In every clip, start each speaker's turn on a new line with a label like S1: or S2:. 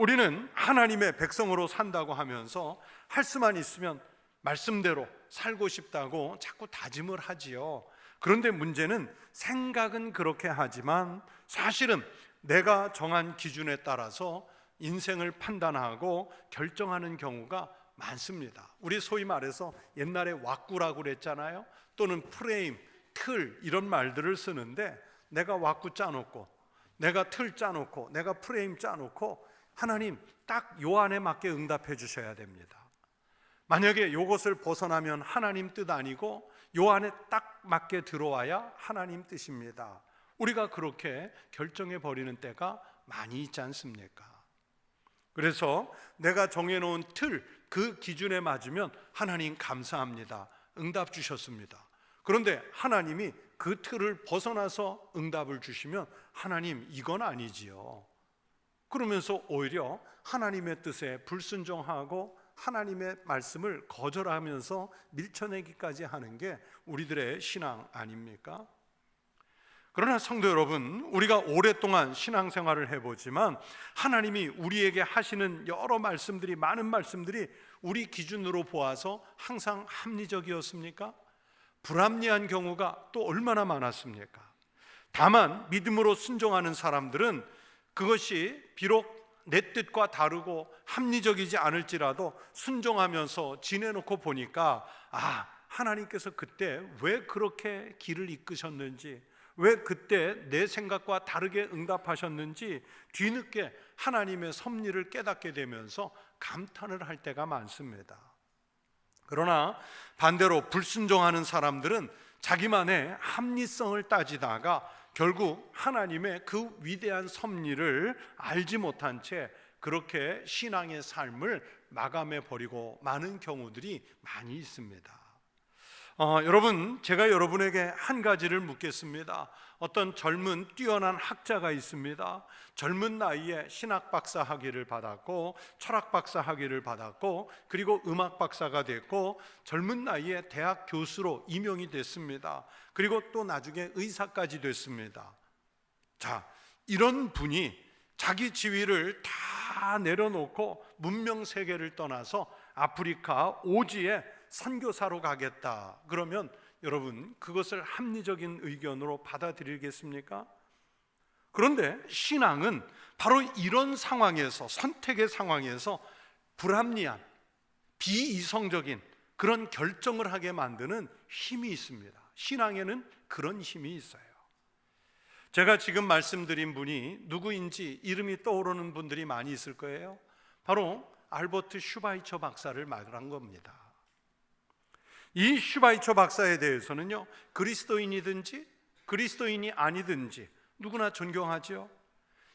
S1: 우리는 하나님의 백성으로 산다고 하면서 할 수만 있으면 말씀대로 살고 싶다고 자꾸 다짐을 하지요. 그런데 문제는 생각은 그렇게 하지만 사실은 내가 정한 기준에 따라서 인생을 판단하고 결정하는 경우가 많습니다. 우리 소위 말해서 옛날에 왁구라고 그랬잖아요. 또는 프레임, 틀 이런 말들을 쓰는데 내가 왁구 짜놓고 내가 틀 짜놓고 내가 프레임 짜놓고 하나님 딱 요 안에 맞게 응답해 주셔야 됩니다. 만약에 이것을 벗어나면 하나님 뜻 아니고 요 안에 딱 맞게 들어와야 하나님 뜻입니다. 우리가 그렇게 결정해 버리는 때가 많이 있지 않습니까? 그래서 내가 정해놓은 틀, 그 기준에 맞으면 하나님 감사합니다, 응답 주셨습니다. 그런데 하나님이 그 틀을 벗어나서 응답을 주시면 하나님 이건 아니지요. 그러면서 오히려 하나님의 뜻에 불순종하고 하나님의 말씀을 거절하면서 밀쳐내기까지 하는 게 우리들의 신앙 아닙니까? 그러나 성도 여러분, 우리가 오랫동안 신앙생활을 해보지만 하나님이 우리에게 하시는 여러 말씀들이, 많은 말씀들이 우리 기준으로 보아서 항상 합리적이었습니까? 불합리한 경우가 또 얼마나 많았습니까? 다만 믿음으로 순종하는 사람들은 그것이 비록 내 뜻과 다르고 합리적이지 않을지라도 순종하면서 지내놓고 보니까 하나님께서 그때 왜 그렇게 길을 이끄셨는지, 왜 그때 내 생각과 다르게 응답하셨는지 뒤늦게 하나님의 섭리를 깨닫게 되면서 감탄을 할 때가 많습니다. 그러나 반대로 불순종하는 사람들은 자기만의 합리성을 따지다가 결국 하나님의 그 위대한 섭리를 알지 못한 채 그렇게 신앙의 삶을 마감해 버리고 마는 경우들이 많이 있습니다. 여러분, 제가 여러분에게 한 가지를 묻겠습니다. 어떤 젊은 뛰어난 학자가 있습니다. 젊은 나이에 신학 박사 학위를 받았고 철학 박사 학위를 받았고 그리고 음악 박사가 됐고 젊은 나이에 대학 교수로 임용이 됐습니다. 그리고 또 나중에 의사까지 됐습니다. 자, 이런 분이 자기 지위를 다 내려놓고 문명 세계를 떠나서 아프리카 오지에 선교사로 가겠다. 그러면 여러분, 그것을 합리적인 의견으로 받아들이겠습니까? 그런데 신앙은 바로 이런 상황에서, 선택의 상황에서 불합리한, 비이성적인 그런 결정을 하게 만드는 힘이 있습니다. 신앙에는 그런 힘이 있어요. 제가 지금 말씀드린 분이 누구인지 이름이 떠오르는 분들이 많이 있을 거예요. 바로 알버트 슈바이처 박사를 말한 겁니다. 이 슈바이처 박사에 대해서는요, 그리스도인이든지 그리스도인이 아니든지 누구나 존경하죠.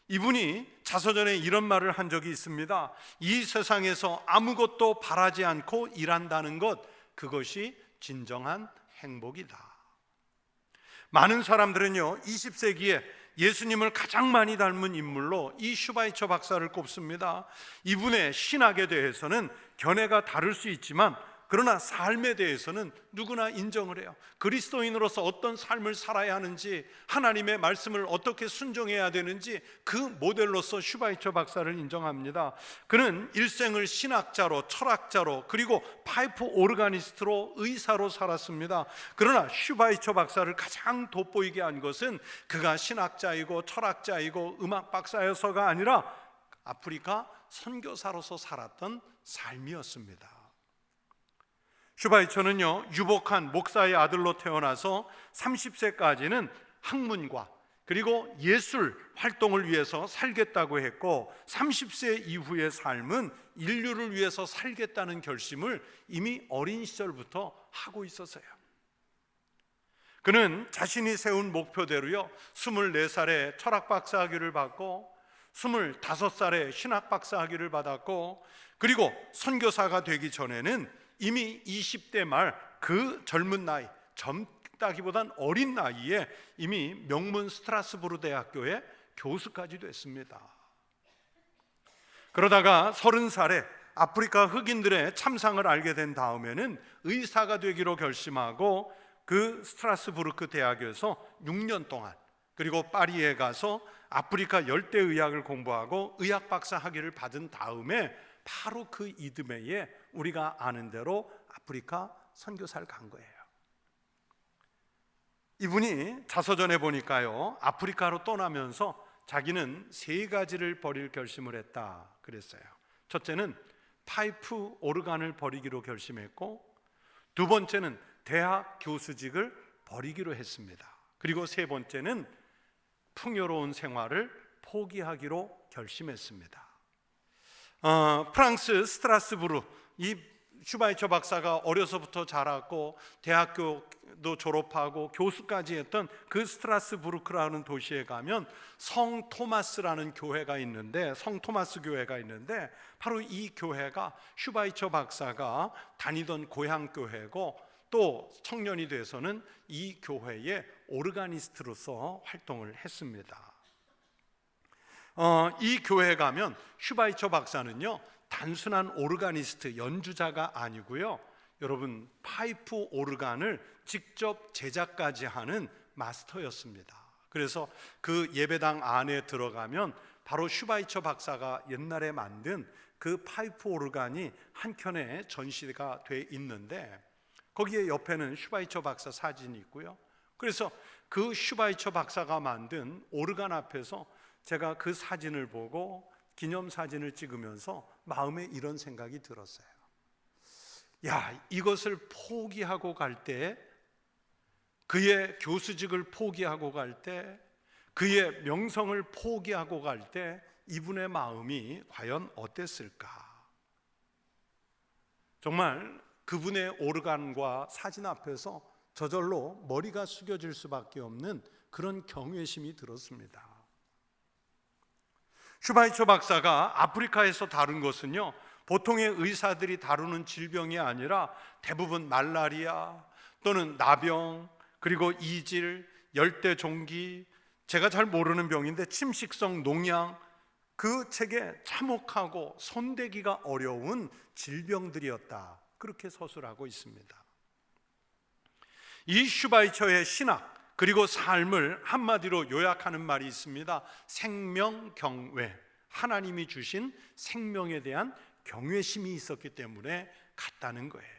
S1: 이분이 자서전에 이런 말을 한 적이 있습니다. 이 세상에서 아무것도 바라지 않고 일한다는 것, 그것이 진정한 행복이다. 많은 사람들은요, 20세기에 예수님을 가장 많이 닮은 인물로 이 슈바이처 박사를 꼽습니다. 이분의 신학에 대해서는 견해가 다를 수 있지만 그러나 삶에 대해서는 누구나 인정을 해요. 그리스도인으로서 어떤 삶을 살아야 하는지, 하나님의 말씀을 어떻게 순종해야 되는지 그 모델로서 슈바이처 박사를 인정합니다. 그는 일생을 신학자로, 철학자로, 그리고 파이프 오르가니스트로, 의사로 살았습니다. 그러나 슈바이처 박사를 가장 돋보이게 한 것은 그가 신학자이고 철학자이고 음악 박사여서가 아니라 아프리카 선교사로서 살았던 삶이었습니다. 슈바이처는요, 유복한 목사의 아들로 태어나서 30세까지는 학문과 그리고 예술 활동을 위해서 살겠다고 했고 30세 이후의 삶은 인류를 위해서 살겠다는 결심을 이미 어린 시절부터 하고 있었어요. 그는 자신이 세운 목표대로요, 24살에 철학 박사 학위를 받고 25살에 신학 박사 학위를 받았고 그리고 선교사가 되기 전에는 이미 20대 말 그 젊은 나이, 젊다기보단 어린 나이에 이미 명문 스트라스부르 대학교의 교수까지 됐습니다. 그러다가 30살에 아프리카 흑인들의 참상을 알게 된 다음에는 의사가 되기로 결심하고 그 스트라스부르크 대학에서 6년 동안 그리고 파리에 가서 아프리카 열대의학을 공부하고 의학 박사 학위를 받은 다음에 바로 그 이듬해에 우리가 아는 대로 아프리카 선교사를 간 거예요. 이분이 자서전에 보니까요, 아프리카로 떠나면서 자기는 3가지를 버릴 결심을 했다 그랬어요. 첫째는 파이프 오르간을 버리기로 결심했고, 2번째는 대학 교수직을 버리기로 했습니다. 그리고 3번째는 풍요로운 생활을 포기하기로 결심했습니다. 프랑스 스트라스부르, 이 슈바이처 박사가 어려서부터 자랐고 대학교도 졸업하고 교수까지 했던 그 스트라스부르크라는 도시에 가면 성 토마스라는 교회가 있는데, 성 토마스 교회가 있는데, 바로 이 교회가 슈바이처 박사가 다니던 고향 교회고, 또 청년이 돼서는 이 교회의 오르가니스트로서 활동을 했습니다. 이 교회에 가면 슈바이처 박사는요, 단순한 오르가니스트, 연주자가 아니고요, 여러분, 파이프 오르간을 직접 제작까지 하는 마스터였습니다. 그래서 그 예배당 안에 들어가면 바로 슈바이처 박사가 옛날에 만든 그 파이프 오르간이 한켠에 전시가 돼 있는데, 거기에 옆에는 슈바이처 박사 사진이 있고요. 그래서 그 슈바이처 박사가 만든 오르간 앞에서 제가 그 사진을 보고 기념사진을 찍으면서 마음에 이런 생각이 들었어요. 야, 이것을 포기하고 갈 때, 그의 교수직을 포기하고 갈 때, 그의 명성을 포기하고 갈 때 이분의 마음이 과연 어땠을까? 정말 그분의 오르간과 사진 앞에서 저절로 머리가 숙여질 수밖에 없는 그런 경외심이 들었습니다. 슈바이처 박사가 아프리카에서 다룬 것은요, 보통의 의사들이 다루는 질병이 아니라 대부분 말라리아 또는 나병, 그리고 이질, 열대종기, 제가 잘 모르는 병인데 침식성 농양, 그 책에 참혹하고 손대기가 어려운 질병들이었다, 그렇게 서술하고 있습니다. 이 슈바이처의 신학 그리고 삶을 한마디로 요약하는 말이 있습니다. 생명경외, 하나님이 주신 생명에 대한 경외심이 있었기 때문에 갔다는 거예요.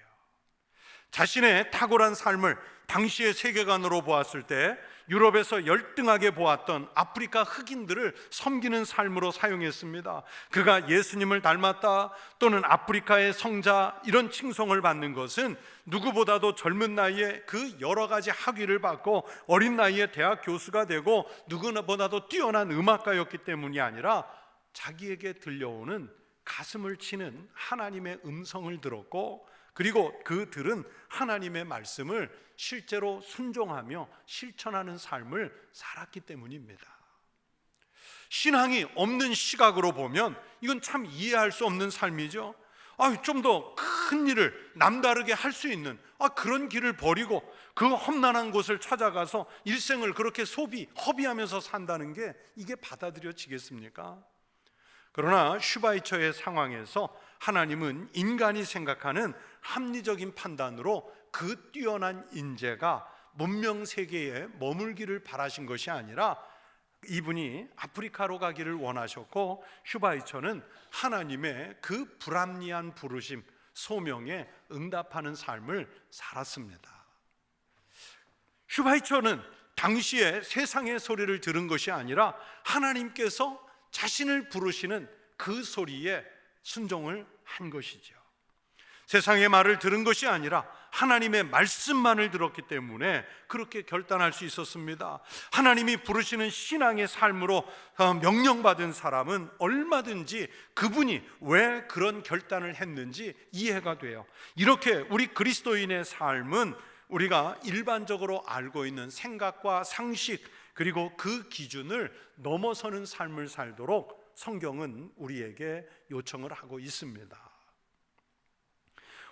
S1: 자신의 탁월한 삶을 당시의 세계관으로 보았을 때 유럽에서 열등하게 보았던 아프리카 흑인들을 섬기는 삶으로 사용했습니다. 그가 예수님을 닮았다 또는 아프리카의 성자, 이런 칭송을 받는 것은 누구보다도 젊은 나이에 그 여러 가지 학위를 받고 어린 나이에 대학 교수가 되고 누구보다도 뛰어난 음악가였기 때문이 아니라 자기에게 들려오는 가슴을 치는 하나님의 음성을 들었고, 그리고 그들은 하나님의 말씀을 실제로 순종하며 실천하는 삶을 살았기 때문입니다. 신앙이 없는 시각으로 보면 이건 참 이해할 수 없는 삶이죠. 좀 더 큰 일을 남다르게 할 수 있는 그런 길을 버리고 그 험난한 곳을 찾아가서 일생을 그렇게 허비하면서 산다는 게 이게 받아들여지겠습니까? 그러나 슈바이처의 상황에서 하나님은 인간이 생각하는 합리적인 판단으로 그 뛰어난 인재가 문명 세계에 머물기를 바라신 것이 아니라 이분이 아프리카로 가기를 원하셨고, 슈바이처는 하나님의 그 불합리한 부르심, 소명에 응답하는 삶을 살았습니다. 슈바이처는 당시에 세상의 소리를 들은 것이 아니라 하나님께서 자신을 부르시는 그 소리에 순종을 한 것이죠. 세상의 말을 들은 것이 아니라 하나님의 말씀만을 들었기 때문에 그렇게 결단할 수 있었습니다. 하나님이 부르시는 신앙의 삶으로 명령받은 사람은 얼마든지 그분이 왜 그런 결단을 했는지 이해가 돼요. 이렇게 우리 그리스도인의 삶은 우리가 일반적으로 알고 있는 생각과 상식, 그리고 그 기준을 넘어서는 삶을 살도록 성경은 우리에게 요청을 하고 있습니다.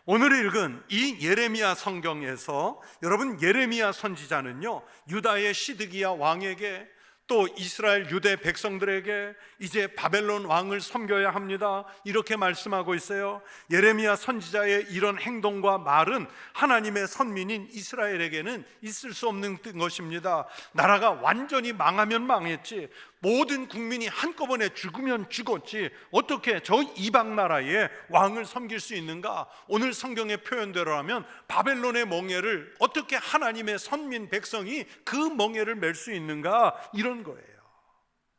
S1: 오늘 읽은 이 예레미야 성경에서 여러분, 예레미야 선지자는요, 유다의 시드기야 왕에게 또 이스라엘 유대 백성들에게 이제 바벨론 왕을 섬겨야 합니다, 이렇게 말씀하고 있어요. 예레미야 선지자의 이런 행동과 말은 하나님의 선민인 이스라엘에게는 있을 수 없는 것입니다. 나라가 완전히 망하면 망했지, 모든 국민이 한꺼번에 죽으면 죽었지, 어떻게 저 이방 나라에 왕을 섬길 수 있는가? 오늘 성경의 표현대로라면 바벨론의 멍에를 어떻게 하나님의 선민 백성이 그 멍에를 맬 수 있는가? 이런 거예요.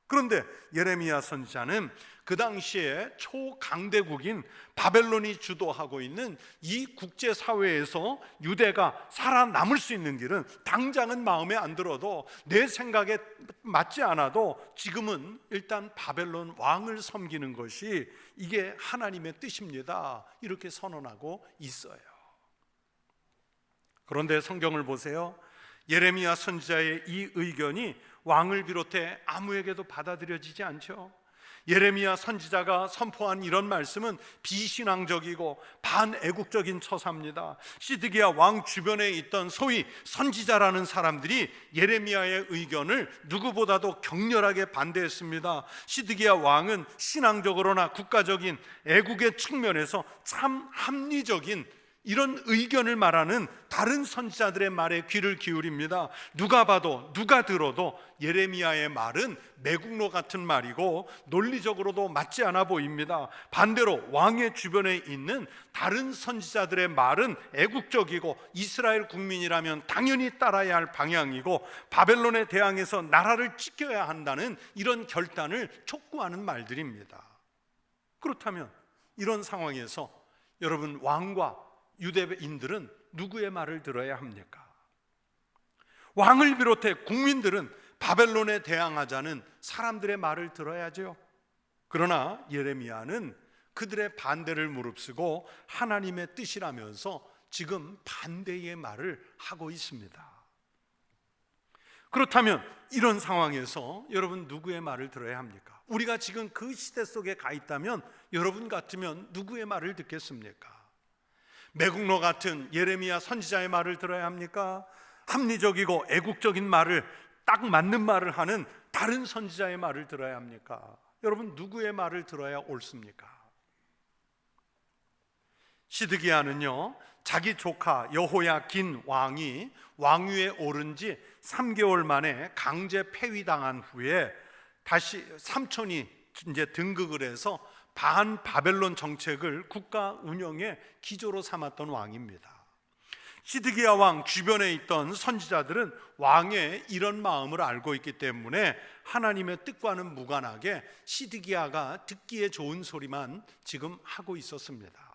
S1: 그런데 예레미야 선지자는 그 당시에 초강대국인 바벨론이 주도하고 있는 이 국제사회에서 유대가 살아남을 수 있는 길은 당장은 마음에 안 들어도, 내 생각에 맞지 않아도 지금은 일단 바벨론 왕을 섬기는 것이 이게 하나님의 뜻입니다, 이렇게 선언하고 있어요. 그런데 성경을 보세요. 예레미야 선지자의 이 의견이 왕을 비롯해 아무에게도 받아들여지지 않죠. 예레미야 선지자가 선포한 이런 말씀은 비신앙적이고 반애국적인 처사입니다. 시드기야 왕 주변에 있던 소위 선지자라는 사람들이 예레미야의 의견을 누구보다도 격렬하게 반대했습니다. 시드기야 왕은 신앙적으로나 국가적인 애국의 측면에서 참 합리적인 이런 의견을 말하는 다른 선지자들의 말에 귀를 기울입니다. 누가 봐도, 누가 들어도 예레미야의 말은 매국노 같은 말이고 논리적으로도 맞지 않아 보입니다. 반대로 왕의 주변에 있는 다른 선지자들의 말은 애국적이고 이스라엘 국민이라면 당연히 따라야 할 방향이고 바벨론에 대항해서 나라를 지켜야 한다는 이런 결단을 촉구하는 말들입니다. 그렇다면 이런 상황에서 여러분, 왕과 유대인들은 누구의 말을 들어야 합니까? 왕을 비롯해 국민들은 바벨론에 대항하자는 사람들의 말을 들어야죠. 그러나 예레미야는 그들의 반대를 무릅쓰고 하나님의 뜻이라면서 지금 반대의 말을 하고 있습니다. 그렇다면 이런 상황에서 여러분, 누구의 말을 들어야 합니까? 우리가 지금 그 시대 속에 가 있다면 여러분 같으면 누구의 말을 듣겠습니까? 매국노 같은 예레미야 선지자의 말을 들어야 합니까? 합리적이고 애국적인 말을, 딱 맞는 말을 하는 다른 선지자의 말을 들어야 합니까? 여러분, 누구의 말을 들어야 옳습니까? 시드기야는요, 자기 조카 여호야긴 왕이 왕위에 오른 지 3개월 만에 강제 폐위당한 후에 다시 삼촌이 이제 등극을 해서 반바벨론 정책을 국가 운영의 기조로 삼았던 왕입니다. 시드기야 왕 주변에 있던 선지자들은 왕의 이런 마음을 알고 있기 때문에 하나님의 뜻과는 무관하게 시드기야가 듣기에 좋은 소리만 지금 하고 있었습니다.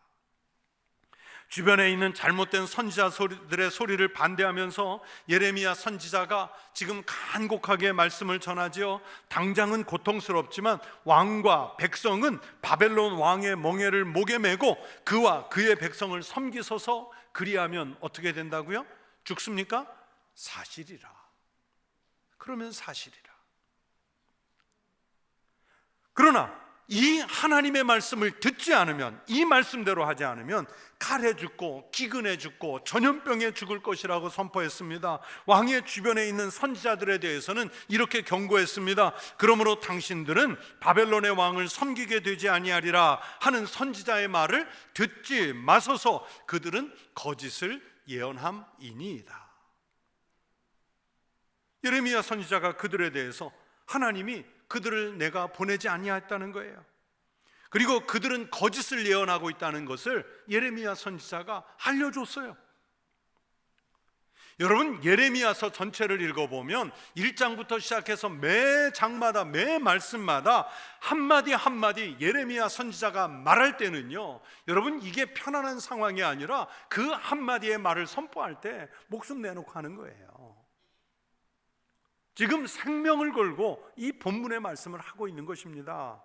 S1: 주변에 있는 잘못된 선지자들의 소리를 반대하면서 예레미야 선지자가 지금 간곡하게 말씀을 전하지요. 당장은 고통스럽지만 왕과 백성은 바벨론 왕의 멍에를 목에 메고 그와 그의 백성을 섬기소서. 그리하면 어떻게 된다고요? 죽습니까? 사실이라. 그러면 사실이라. 그러나 이 하나님의 말씀을 듣지 않으면, 이 말씀대로 하지 않으면 칼에 죽고 기근에 죽고 전염병에 죽을 것이라고 선포했습니다. 왕의 주변에 있는 선지자들에 대해서는 이렇게 경고했습니다. 그러므로 당신들은 바벨론의 왕을 섬기게 되지 아니하리라 하는 선지자의 말을 듣지 마소서. 그들은 거짓을 예언함이니이다. 예레미야 선지자가 그들에 대해서 하나님이 그들을 내가 보내지 아니하였다는 거예요. 그리고 그들은 거짓을 예언하고 있다는 것을 예레미야 선지자가 알려줬어요. 여러분, 예레미야서 전체를 읽어보면 1장부터 시작해서 매 장마다, 매 말씀마다 한마디 한마디 예레미야 선지자가 말할 때는요, 여러분, 이게 편안한 상황이 아니라 그 한마디의 말을 선포할 때 목숨 내놓고 하는 거예요. 지금 생명을 걸고 이 본문의 말씀을 하고 있는 것입니다.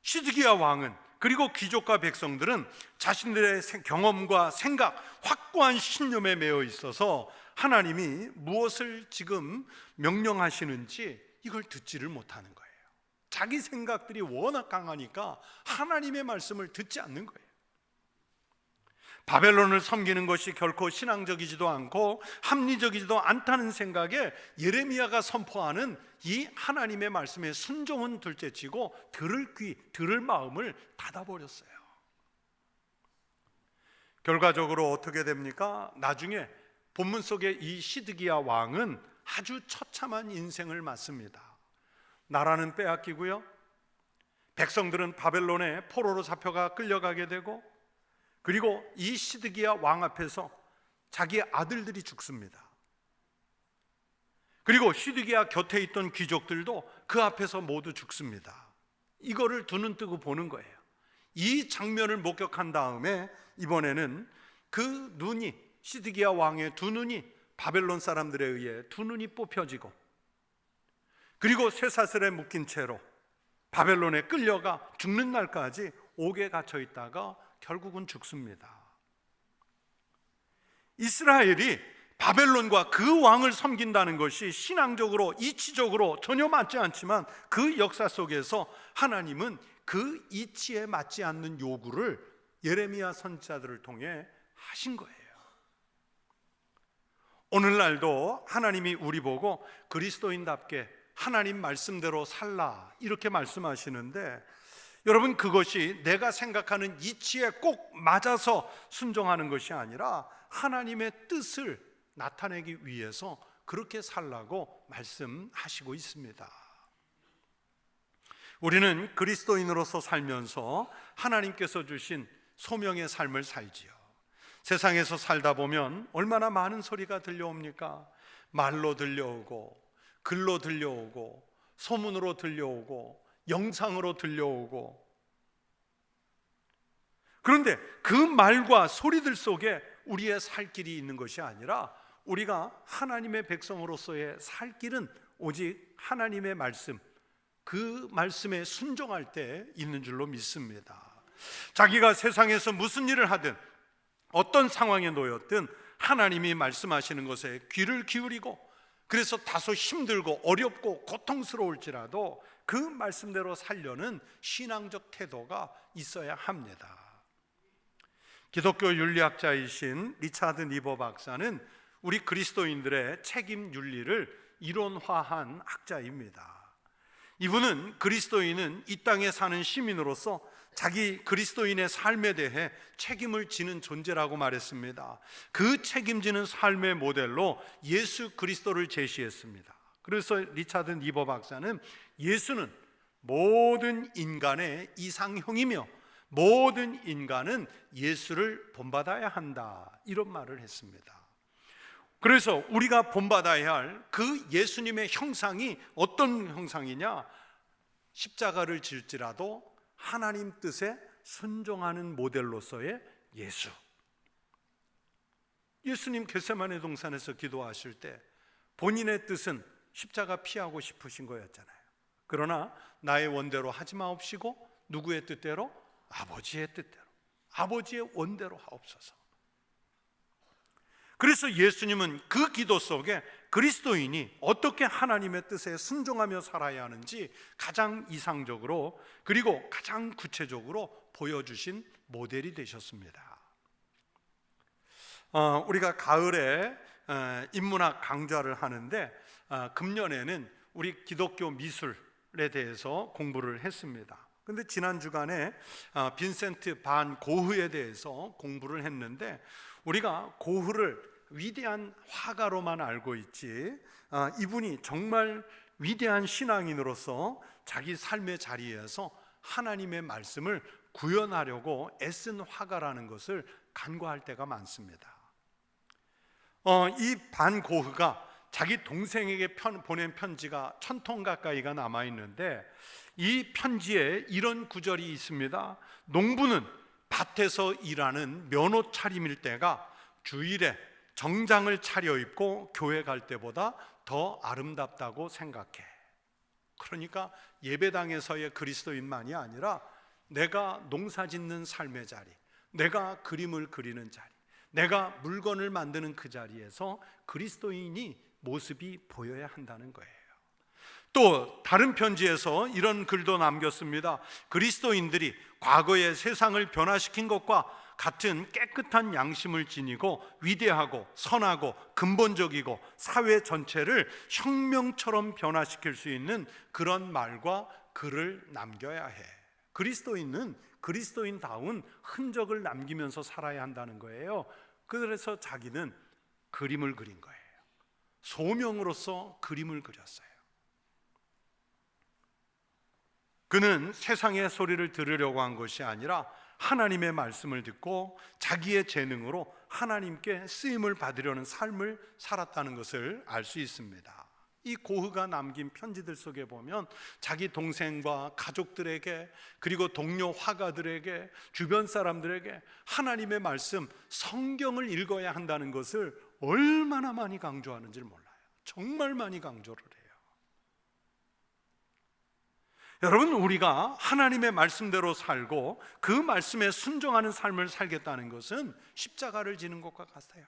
S1: 시드기야 왕은, 그리고 귀족과 백성들은 자신들의 경험과 생각, 확고한 신념에 매여 있어서 하나님이 무엇을 지금 명령하시는지 이걸 듣지를 못하는 거예요. 자기 생각들이 워낙 강하니까 하나님의 말씀을 듣지 않는 거예요. 바벨론을 섬기는 것이 결코 신앙적이지도 않고 합리적이지도 않다는 생각에 예레미야가 선포하는 이 하나님의 말씀에 순종은 둘째치고 들을 귀, 들을 마음을 닫아버렸어요. 결과적으로 어떻게 됩니까? 나중에 본문 속에 이 시드기야 왕은 아주 처참한 인생을 맞습니다. 나라는 빼앗기고요, 백성들은 바벨론에 포로로 잡혀가 끌려가게 되고, 그리고 이 시드기야 왕 앞에서 자기 아들들이 죽습니다. 그리고 시드기야 곁에 있던 귀족들도 그 앞에서 모두 죽습니다. 이거를 두 눈 뜨고 보는 거예요. 이 장면을 목격한 다음에 이번에는 그 눈이, 시드기야 왕의 두 눈이 바벨론 사람들에 의해 두 눈이 뽑혀지고, 그리고 쇠사슬에 묶인 채로 바벨론에 끌려가 죽는 날까지 옥에 갇혀 있다가 결국은 죽습니다. 이스라엘이 바벨론과 그 왕을 섬긴다는 것이 신앙적으로, 이치적으로 전혀 맞지 않지만 그 역사 속에서 하나님은 그 이치에 맞지 않는 요구를 예레미야 선지자들을 통해 하신 거예요. 오늘날도 하나님이 우리 보고 그리스도인답게 하나님 말씀대로 살라 이렇게 말씀하시는데, 여러분, 그것이 내가 생각하는 이치에 꼭 맞아서 순종하는 것이 아니라 하나님의 뜻을 나타내기 위해서 그렇게 살라고 말씀하시고 있습니다. 우리는 그리스도인으로서 살면서 하나님께서 주신 소명의 삶을 살지요. 세상에서 살다 보면 얼마나 많은 소리가 들려옵니까? 말로 들려오고, 글로 들려오고, 소문으로 들려오고, 영상으로 들려오고. 그런데 그 말과 소리들 속에 우리의 살 길이 있는 것이 아니라 우리가 하나님의 백성으로서의 살 길은 오직 하나님의 말씀, 그 말씀에 순종할 때 있는 줄로 믿습니다. 자기가 세상에서 무슨 일을 하든 어떤 상황에 놓였든 하나님이 말씀하시는 것에 귀를 기울이고, 그래서 다소 힘들고 어렵고 고통스러울지라도 그 말씀대로 살려는 신앙적 태도가 있어야 합니다. 기독교 윤리학자이신 리차드 니버 박사는 우리 그리스도인들의 책임 윤리를 이론화한 학자입니다. 이분은 그리스도인은 이 땅에 사는 시민으로서 자기 그리스도인의 삶에 대해 책임을 지는 존재라고 말했습니다. 그 책임지는 삶의 모델로 예수 그리스도를 제시했습니다. 그래서 리차드 니버 박사는 예수는 모든 인간의 이상형이며 모든 인간은 예수를 본받아야 한다, 이런 말을 했습니다. 그래서 우리가 본받아야 할 그 예수님의 형상이 어떤 형상이냐? 십자가를 질지라도 하나님 뜻에 순종하는 모델로서의 예수. 예수님 겟세마네 동산에서 기도하실 때 본인의 뜻은 십자가 피하고 싶으신 거였잖아요. 그러나 나의 원대로 하지 마옵시고 누구의 뜻대로? 아버지의 뜻대로, 아버지의 원대로 하옵소서. 그래서 예수님은 그 기도 속에 그리스도인이 어떻게 하나님의 뜻에 순종하며 살아야 하는지 가장 이상적으로, 그리고 가장 구체적으로 보여주신 모델이 되셨습니다. 우리가 가을에 인문학 강좌를 하는데 금년에는 우리 기독교 미술에 대해서 공부를 했습니다. 근데 지난 주간에 빈센트 반 고흐에 대해서 공부를 했는데, 우리가 고흐를 위대한 화가로만 알고 있지, 이분이 정말 위대한 신앙인으로서 자기 삶의 자리에서 하나님의 말씀을 구현하려고 애쓴 화가라는 것을 간과할 때가 많습니다. 이 반 고흐가 자기 동생에게 보낸 편지가 1000통 가까이가 남아있는데, 이 편지에 이런 구절이 있습니다. 농부는 밭에서 일하는 면허 차림일 때가 주일에 정장을 차려입고 교회 갈 때보다 더 아름답다고 생각해. 그러니까 예배당에서의 그리스도인만이 아니라 내가 농사 짓는 삶의 자리, 내가 그림을 그리는 자리, 내가 물건을 만드는 그 자리에서 그리스도인이 모습이 보여야 한다는 거예요. 또 다른 편지에서 이런 글도 남겼습니다. 그리스도인들이 과거의 세상을 변화시킨 것과 같은 깨끗한 양심을 지니고 위대하고 선하고 근본적이고 사회 전체를 혁명처럼 변화시킬 수 있는 그런 말과 글을 남겨야 해. 그리스도인은 그리스도인다운 흔적을 남기면서 살아야 한다는 거예요. 그래서 자기는 그림을 그린 거예요. 소명으로서 그림을 그렸어요. 그는 세상의 소리를 들으려고 한 것이 아니라 하나님의 말씀을 듣고 자기의 재능으로 하나님께 쓰임을 받으려는 삶을 살았다는 것을 알 수 있습니다. 이 고흐가 남긴 편지들 속에 보면 자기 동생과 가족들에게, 그리고 동료 화가들에게, 주변 사람들에게 하나님의 말씀, 성경을 읽어야 한다는 것을 얼마나 많이 강조하는지 몰라요. 정말 많이 강조를 해요. 여러분, 우리가 하나님의 말씀대로 살고 그 말씀에 순종하는 삶을 살겠다는 것은 십자가를 지는 것과 같아요.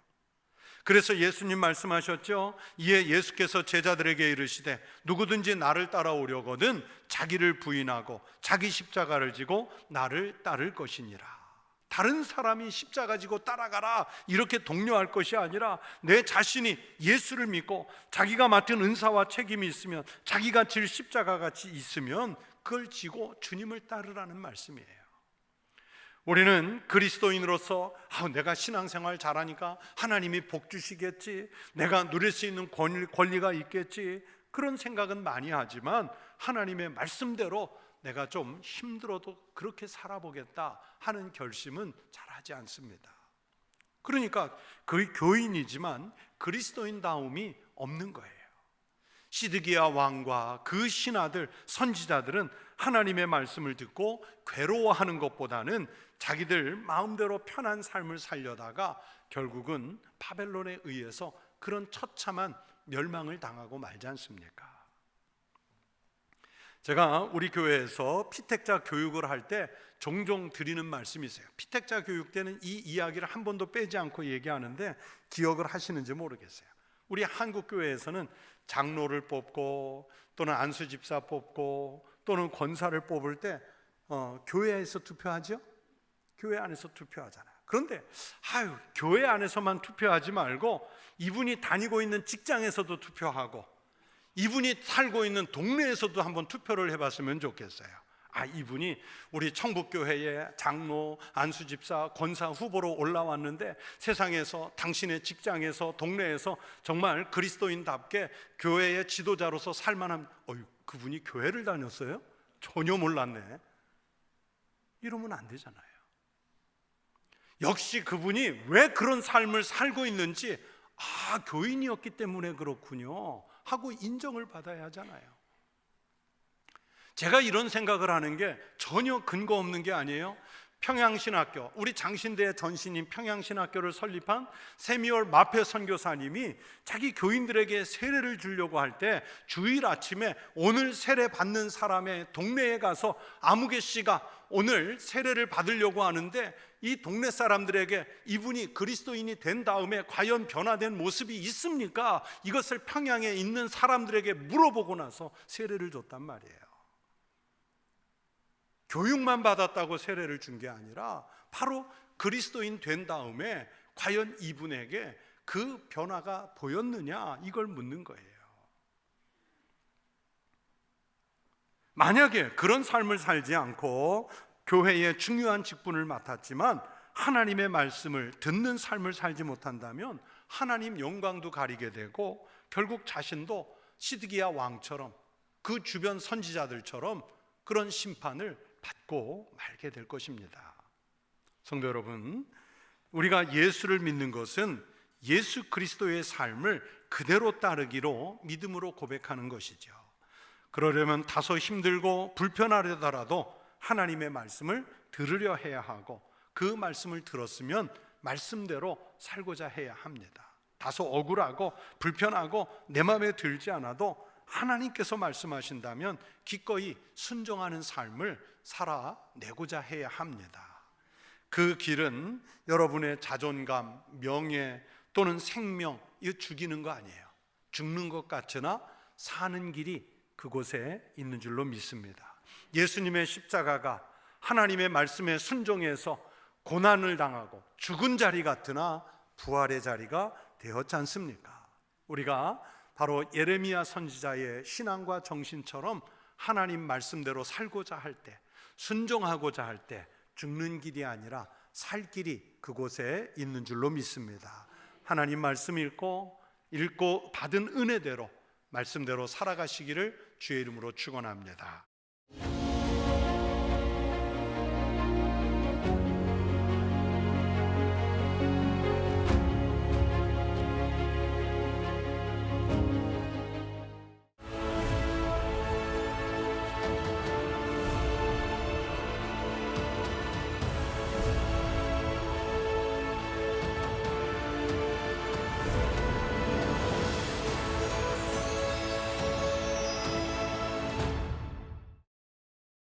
S1: 그래서 예수님 말씀하셨죠. 이에 예수께서 제자들에게 이르시되 누구든지 나를 따라오려거든 자기를 부인하고 자기 십자가를 지고 나를 따를 것이니라. 다른 사람이 십자가 지고 따라가라 이렇게 독려할 것이 아니라 내 자신이 예수를 믿고 자기가 맡은 은사와 책임이 있으면, 자기가 질 십자가가 있으면 그걸 지고 주님을 따르라는 말씀이에요. 우리는 그리스도인으로서 내가 신앙생활 잘하니까 하나님이 복 주시겠지, 내가 누릴 수 있는 권리가 있겠지, 그런 생각은 많이 하지만 하나님의 말씀대로 내가 좀 힘들어도 그렇게 살아보겠다 하는 결심은 잘 하지 않습니다. 그러니까 그 교인이지만 그리스도인다움이 없는 거예요. 시드기야 왕과 그 신하들, 선지자들은 하나님의 말씀을 듣고 괴로워하는 것보다는 자기들 마음대로 편한 삶을 살려다가 결국은 바벨론에 의해서 그런 처참한 멸망을 당하고 말지 않습니까? 제가 우리 교회에서 피택자 교육을 할 때 종종 드리는 말씀이 있어요. 피택자 교육 때는 이 이야기를 한 번도 빼지 않고 얘기하는데 기억을 하시는지 모르겠어요. 우리 한국 교회에서는 장로를 뽑고 또는 안수 집사 뽑고 또는 권사를 뽑을 때 교회에서 투표하죠? 교회 안에서 투표하잖아요. 그런데 교회 안에서만 투표하지 말고 이분이 다니고 있는 직장에서도 투표하고 이분이 살고 있는 동네에서도 한번 투표를 해봤으면 좋겠어요. 이분이 우리 청북교회의 장로, 안수집사, 권사 후보로 올라왔는데 세상에서, 당신의 직장에서, 동네에서 정말 그리스도인답게 교회의 지도자로서 살만한, 그분이 교회를 다녔어요? 전혀 몰랐네. 이러면 안 되잖아요. 역시 그분이 왜 그런 삶을 살고 있는지, 교인이었기 때문에 그렇군요 하고 인정을 받아야 하잖아요. 제가 이런 생각을 하는 게 전혀 근거 없는 게 아니에요. 평양신학교, 우리 장신대의 전신인 평양신학교를 설립한 세미얼 마페 선교사님이 자기 교인들에게 세례를 주려고 할 때 주일 아침에 오늘 세례 받는 사람의 동네에 가서 아무개 씨가 오늘 세례를 받으려고 하는데 이 동네 사람들에게 이분이 그리스도인이 된 다음에 과연 변화된 모습이 있습니까? 이것을 평양에 있는 사람들에게 물어보고 나서 세례를 줬단 말이에요. 교육만 받았다고 세례를 준 게 아니라 바로 그리스도인 된 다음에 과연 이분에게 그 변화가 보였느냐, 이걸 묻는 거예요. 만약에 그런 삶을 살지 않고 교회의 중요한 직분을 맡았지만 하나님의 말씀을 듣는 삶을 살지 못한다면 하나님 영광도 가리게 되고 결국 자신도 시드기야 왕처럼 그 주변 선지자들처럼 그런 심판을 받고 말게 될 것입니다. 성도 여러분, 우리가 예수를 믿는 것은 예수 그리스도의 삶을 그대로 따르기로 믿음으로 고백하는 것이죠. 그러려면 다소 힘들고 불편하더라도 하나님의 말씀을 들으려 해야 하고 그 말씀을 들었으면 말씀대로 살고자 해야 합니다. 다소 억울하고 불편하고 내 마음에 들지 않아도 하나님께서 말씀하신다면 기꺼이 순종하는 삶을 살아내고자 해야 합니다. 그 길은 여러분의 자존감, 명예 또는 생명, 이거 죽이는 거 아니에요. 죽는 것 같으나 사는 길이 그곳에 있는 줄로 믿습니다. 예수님의 십자가가 하나님의 말씀에 순종해서 고난을 당하고 죽은 자리 같으나 부활의 자리가 되었지 않습니까? 우리가 바로 예레미야 선지자의 신앙과 정신처럼 하나님 말씀대로 살고자 할 때, 순종하고자 할 때 죽는 길이 아니라 살 길이 그곳에 있는 줄로 믿습니다. 하나님 말씀 읽고 받은 은혜대로 말씀대로 살아가시기를 주의 이름으로 축원합니다.